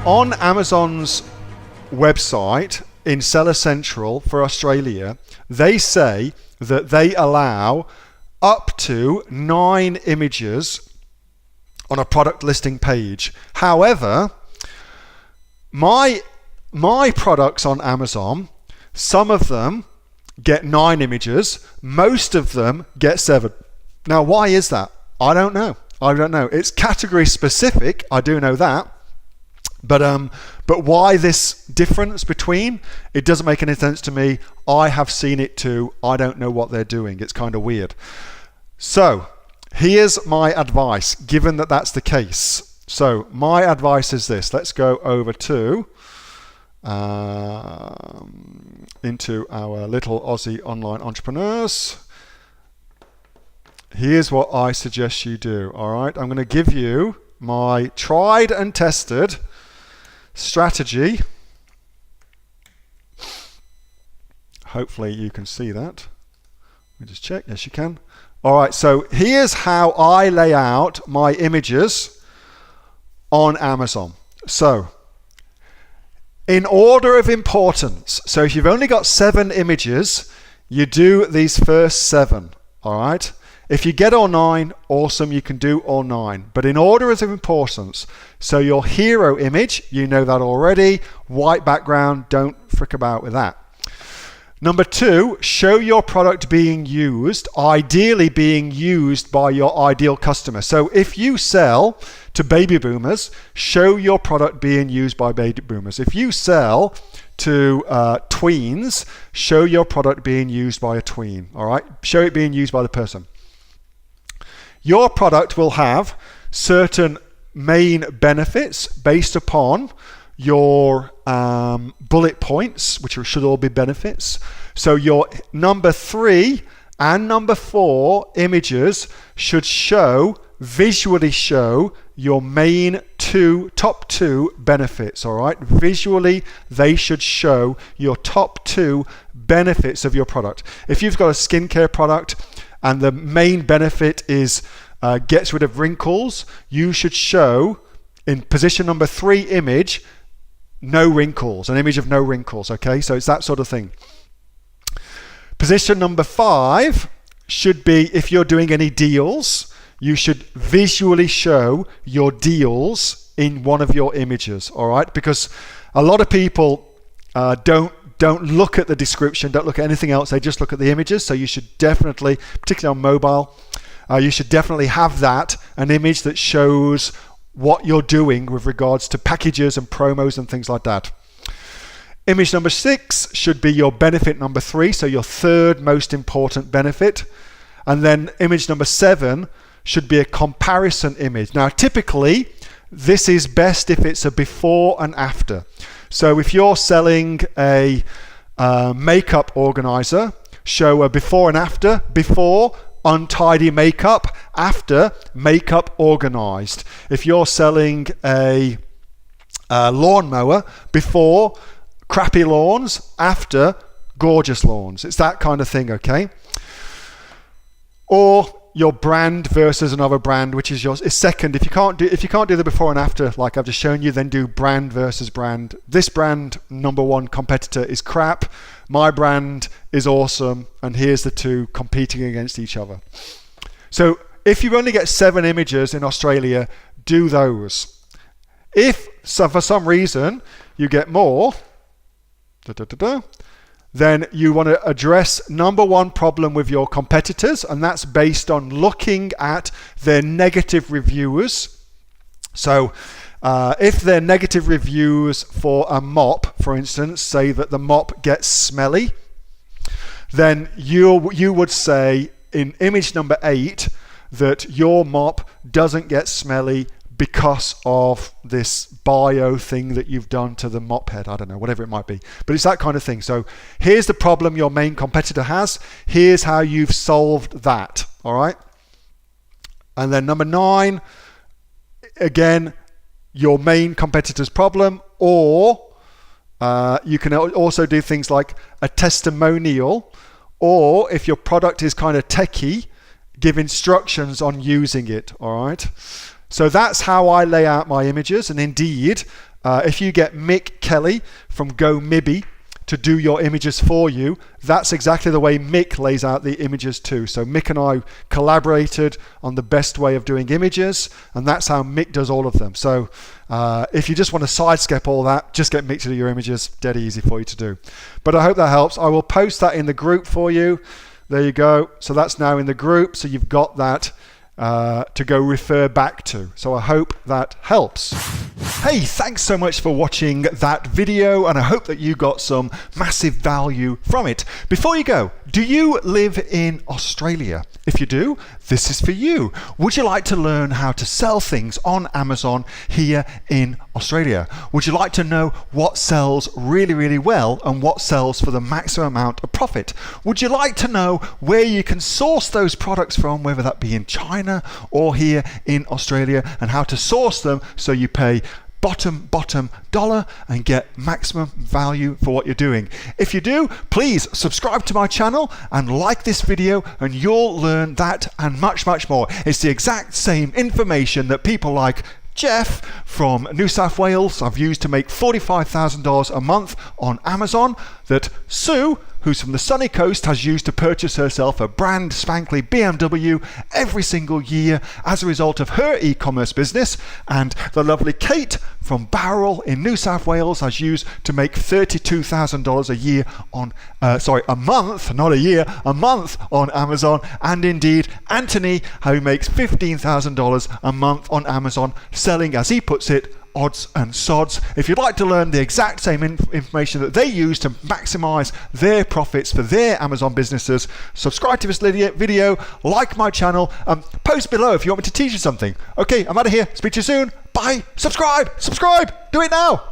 on Amazon's website in Seller Central for Australia, they say that they allow up to 9 images on a product listing page. However, my products on Amazon, some of them get 9 images, most of them get 7. Now, why is that? I don't know. It's category specific, I do know that. But why this difference between? It doesn't make any sense to me. I have seen it too. I don't know what they're doing. It's kind of weird. So here's my advice, given that that's the case. So my advice is this. Let's go over to into our little Aussie online entrepreneurs. Here's what I suggest you do. All right, I'm going to give you my tried and tested strategy. Hopefully you can see that. Let me just check. Yes, you can. All right, so here's how I lay out my images on Amazon. So in order of importance, so if you've only got 7 images, you do these first 7. All right. If you get all 9, awesome, you can do all 9. But in order of importance, so your hero image, you know that already. White background, don't frick about with that. Number 2, show your product being used, ideally being used by your ideal customer. So if you sell to baby boomers, show your product being used by baby boomers. If you sell to tweens, show your product being used by a tween. All right, show it being used by the person. Your product will have certain main benefits based upon your bullet points, which should all be benefits. So your number 3 and number 4 images should visually show your main top two benefits. All right, visually they should show your top 2 benefits of your product. If you've got a skincare product and the main benefit is gets rid of wrinkles, you should show in position number 3 image no wrinkles, an image of no wrinkles. Okay, so it's that sort of thing. Position number 5 should be, if you're doing any deals, you should visually show your deals in one of your images. All right, because a lot of people don't look at the description, don't look at anything else, they just look at the images. So you should definitely, particularly on mobile, you should definitely have an image that shows what you're doing with regards to packages and promos and things like that. Image number 6 should be your benefit number 3, so your 3rd most important benefit. And then image number 7 should be a comparison image. Now typically this is best if it's a before and after. So if you're selling a makeup organizer, show a before and after. Before, untidy makeup. After, makeup organized. If you're selling a lawnmower, before, crappy lawns. After, gorgeous lawns. It's that kind of thing, okay? Or your brand versus another brand, which is yours, is second. If you can't do the before and after like I've just shown you, then do brand versus brand. This brand number 1 competitor is crap. My brand is awesome, and here's the 2 competing against each other. So if you only get 7 images in Australia, do those. If for some reason you get more, then you want to address number 1 problem with your competitors, and that's based on looking at their negative reviews. So if their negative reviews for a mop, for instance, say that the mop gets smelly, then you would say in image number 8 that your mop doesn't get smelly because of this bio thing that you've done to the mop head. I don't know, whatever it might be. But it's that kind of thing. So here's the problem your main competitor has. Here's how you've solved that. All right. And then number 9, again, your main competitor's problem, or you can also do things like a testimonial, or if your product is kind of techie, give instructions on using it. All right. So that's how I lay out my images, and indeed, If you get Mick Kelly from GoMibby to do your images for you, that's exactly the way Mick lays out the images too. So Mick and I collaborated on the best way of doing images, and that's how Mick does all of them. So if you just want to sidestep all that, just get Mick to do your images. Dead easy for you to do. But I hope that helps. I will post that in the group for you. There you go. So that's now in the group, so you've got that to go refer back to. So I hope that helps. Hey, thanks so much for watching that video, and I hope that you got some massive value from it. Before you go, do you live in Australia? If you do, this is for you. Would you like to learn how to sell things on Amazon here in Australia? Would you like to know what sells really, really well and what sells for the maximum amount of profit? Would you like to know where you can source those products from, whether that be in China or here in Australia, and how to source them so you pay bottom dollar and get maximum value for what you're doing? If you do, please subscribe to my channel and like this video, and you'll learn that and much more. It's the exact same information that people like Jeff from New South Wales I've used to make $45,000 a month on Amazon, that Sue, who's from the sunny coast, has used to purchase herself a brand spankly BMW every single year as a result of her e-commerce business, and the lovely Kate from Bowral in New South Wales has used to make $32,000 a year on a month, not a year, a month on Amazon, and indeed Anthony, who makes $15,000 a month on Amazon, selling, as he puts it, odds and sods. If you'd like to learn the exact same information that they use to maximize their profits for their Amazon businesses, subscribe to this video, like my channel, post below if you want me to teach you something. Okay, I'm out of here. Speak to you soon. Bye. Subscribe. Do it now.